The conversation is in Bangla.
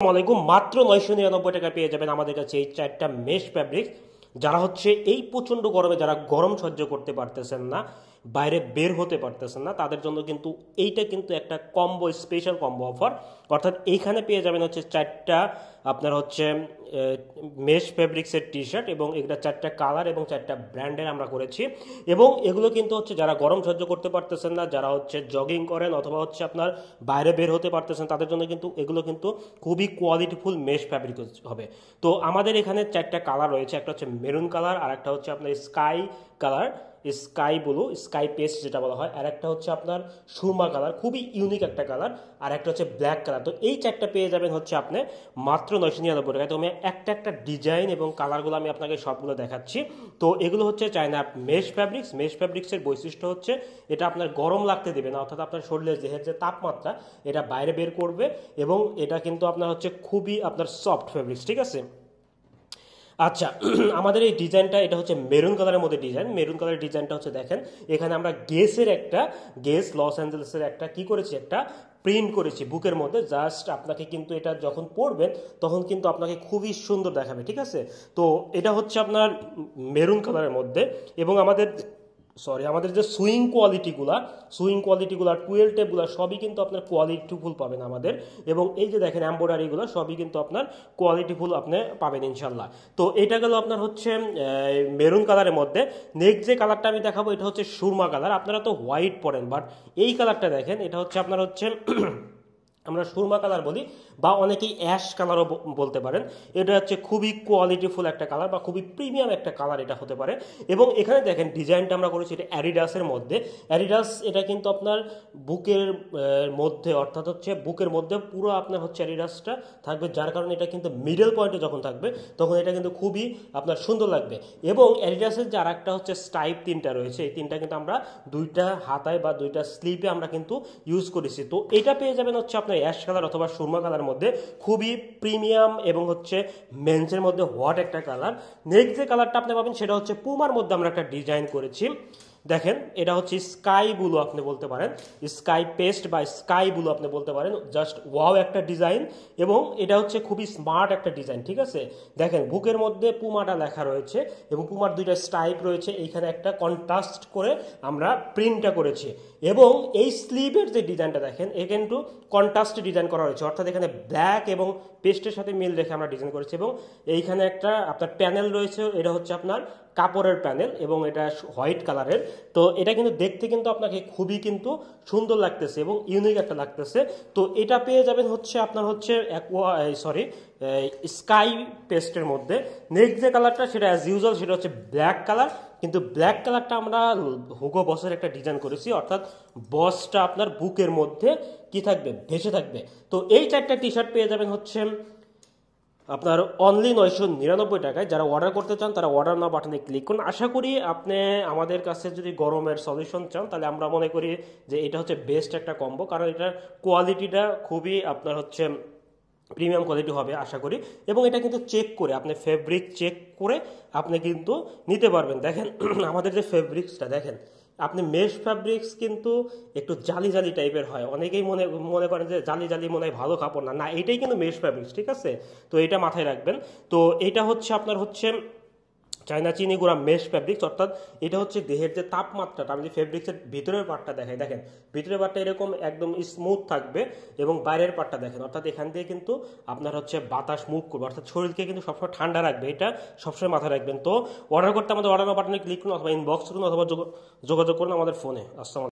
আসসালামাইকুম মাত্র 999 টাকা পেয়ে যাবেন আমাদের কাছে এই চারটা মেশ ফ্যাব্রিক। যারা হচ্ছে এই প্রচন্ড গরমে যারা গরম সহ্য করতে পারতেছেন না, বাইরে বের হতে পারতেছেন না, তাদের জন্য কিন্তু এইটা কিন্তু একটা কম্বো, স্পেশাল কম্বো অফার। অর্থাৎ এইখানে পেয়ে যাবেন হচ্ছে চারটা আপনার হচ্ছে মেশ ফেব্রিক্সের টি শার্ট, এবং এগুলো চারটা কালার এবং চারটা ব্র্যান্ডের আমরা করেছি। এবং এগুলো কিন্তু হচ্ছে যারা গরম সহ্য করতে পারতেছেন না, যারা হচ্ছে জগিং করেন অথবা হচ্ছে আপনার বাইরে বের হতে পারতেছেন, তাদের জন্য কিন্তু এগুলো কিন্তু খুবই কোয়ালিটিফুল মেশ ফ্যাব্রিক হবে। তো আমাদের এখানে চারটা কালার রয়েছে, একটা হচ্ছে মেরুন কালার, আর একটা হচ্ছে আপনার sky colour, sky blue, sky paste যেটা বলা হয়, আর একটা হচ্ছে আপনার সুরমা কালার, খুবই ইউনিক একটা কালার, আর একটা হচ্ছে ব্ল্যাক কালার। তো এই চারটা পেয়ে যাবেন হচ্ছে আপনি মাত্র 999 টাকায়। তো আমি একটা একটা ডিজাইন এবং কালারগুলো আমি আপনাকে সবগুলো দেখাচ্ছি। তো এগুলো হচ্ছে চায়না মেশ ফ্যাব্রিক্স। মেশ ফ্যাব্রিক্সের বৈশিষ্ট্য হচ্ছে এটা আপনার গরম লাগতে দেবে না, অর্থাৎ আপনার শরীরের দেহের যে তাপমাত্রা এটা বাইরে বের করবে, এবং এটা কিন্তু আপনার হচ্ছে খুবই আপনার সফট ফ্যাব্রিক্স, ঠিক আছে। আচ্ছা, আমাদের এই ডিজাইনটা এটা হচ্ছে মেরুন কালারের মধ্যে ডিজাইন। মেরুন কালারের ডিজাইনটা হচ্ছে দেখেন, এখানে আমরা গেস লস অ্যাঞ্জেলেসের একটা কি করেছি, একটা প্রিন্ট করেছি বুকের মধ্যে। জাস্ট আপনাকে কিন্তু এটা যখন পরবেন তখন কিন্তু আপনাকে খুবই সুন্দর দেখাবে, ঠিক আছে। তো এটা হচ্ছে আপনার মেরুন কালারের মধ্যে, এবং আমাদের যে সুইং কোয়ালিটিগুলো টুয়েল টেপগুলো সবই কিন্তু আপনার কোয়ালিটিফুল পাবেন আমাদের। এবং এই যে দেখেন এমব্রয়ডারিগুলো সবই কিন্তু আপনার কোয়ালিটিফুল আপনি পাবেন ইনশাল্লাহ। তো এটা গেল আপনার হচ্ছে মেরুন কালারের মধ্যে। নেক্সট যে কালারটা আমি দেখাবো এটা হচ্ছে সুরমা কালার। আপনারা তো হোয়াইট পরেন, বাট এই কালারটা দেখেন, এটা হচ্ছে আপনার হচ্ছে আমরা সুরমা কালার বলি, বা অনেকেই অ্যাশ কালারও বলতে পারেন। এটা হচ্ছে খুবই কোয়ালিটিফুল একটা কালার, বা খুবই প্রিমিয়াম একটা কালার এটা হতে পারে। এবং এখানে দেখেন ডিজাইনটা আমরা করেছি এটা অ্যাডিডাসের মধ্যে। অ্যাডিডাস এটা কিন্তু আপনার বুকের মধ্যে, অর্থাৎ হচ্ছে বুকের মধ্যে পুরো আপনার হচ্ছে অ্যাডিডাসটা থাকবে, যার কারণে এটা কিন্তু মিডল পয়েন্টে যখন থাকবে তখন এটা কিন্তু খুবই আপনার সুন্দর লাগবে। এবং অ্যাডিডাসের যে আর একটা হচ্ছে স্ট্রাইপ তিনটা রয়েছে, এই তিনটা কিন্তু আমরা দুইটা হাতায় বা দুইটা স্লিপে আমরা কিন্তু ইউজ করেছি। তো এটা পেয়ে যাবেন হচ্ছে আপনার অ্যাশ কালার অথবা সুরমা কালার মধ্যে, খুবই প্রিমিয়াম এবং হচ্ছে মেন্সের মধ্যে হট একটা কালার। নেক্সট যে কালারটা আপনি পাবেন সেটা হচ্ছে পুমার মধ্যে আমরা একটা ডিজাইন করেছি। দেখেন এটা হচ্ছে স্কাই ব্লু আপনি বলতে পারেন, স্কাই পেস্ট বা স্কাই ব্লু আপনি বলতে পারেন। জাস্ট ওয়াও একটা ডিজাইন, এবং এটা হচ্ছে খুবই স্মার্ট একটা ডিজাইন, ঠিক আছে। দেখেন বুকের মধ্যে পুমাটা লেখা রয়েছে, এবং পুমার দুইটা স্ট্রাইপ রয়েছে, এইখানে একটা কন্ট্রাস্ট করে আমরা প্রিন্টটা করেছি। এবং এই স্লিভের যে ডিজাইনটা দেখেন, এ কিন্তু কন্ট্রাস্ট ডিজাইন করা হয়েছে, অর্থাৎ এখানে ব্ল্যাক এবং পেস্টের সাথে মিল রেখে আমরা ডিজাইন করেছি। এবং এইখানে একটা আপনার প্যানেল রয়েছে, এটা হচ্ছে আপনার কাপড়ের প্যানেল, এবং এটা হোয়াইট কালারের। তো এটা কিন্তু দেখতে কিন্তু আপনাকে খুবই কিন্তু সুন্দর লাগতেছে এবং ইউনিক একটা লাগতেছে। তো এটা পেয়ে যাবেন হচ্ছে আপনার হচ্ছে স্কাই পেস্টের মধ্যে। নেক্সট যে কালারটা সেটা অ্যাজ ইউজুয়াল সেটা হচ্ছে ব্ল্যাক কালার, কিন্তু ব্ল্যাক কালারটা আমরা হুগো বসের একটা ডিজাইন করেছি, অর্থাৎ বসটা আপনার বুকের মধ্যে কি থাকবে, ভেসে থাকবে। তো এই চারটা টি শার্ট পেয়ে যাবেন হচ্ছে আপনার অনলি 999 টাকায়। যারা অর্ডার করতে চান তারা অর্ডার নাও বাটনে ক্লিক করুন। আশা করি আপনি আমাদের কাছে যদি গরমের সলিউশন চান, তাহলে আমরা মনে করি যে এটা হচ্ছে বেস্ট একটা কম্বো, কারণ এটার কোয়ালিটিটা খুবই আপনার হচ্ছে প্রিমিয়াম কোয়ালিটি হবে আশা করি। এবং এটা কিন্তু চেক করে আপনি ফেব্রিক চেক করে আপনি কিন্তু নিতে পারবেন। দেখেন আমাদের যে ফেব্রিক্সটা দেখেন, আপনি মেশ ফ্যাব্রিক্স কিন্তু একটু জালি জালি টাইপের হয়, অনেকেই মনে করেন যে জালি জালি মনে হয় ভালো কাপড় না, এটাই কিন্তু মেশ ফ্যাব্রিক্স, ঠিক আছে। তো এটা মাথায় রাখবেন। তো এটা হচ্ছে আপনার হচ্ছে চায়না চিনি গুঁড়া মেশ ফ্যাব্রিক্স, অর্থাৎ এটা হচ্ছে দেহের যে তাপমাত্রাটা, আমি যে ফেব্রিক্সের ভিতরের পার্টটা দেখাই, দেখেন ভিতরের পার্টটা এরকম একদম স্মুথ থাকবে, এবং বাইরের পার্টটা দেখেন, অর্থাৎ এখান দিয়ে কিন্তু আপনার হচ্ছে বাতাস মুভ করবে, অর্থাৎ শরীরকে কিন্তু সবসময় ঠান্ডা রাখবে, এটা সবসময় মাথায় রাখবেন। তো অর্ডার করতে আমাদের অর্ডার বাটনে ক্লিক করুন, অথবা ইনবক্স করুন, অথবা যোগাযোগ করুন আমাদের ফোনে। আসসালাম।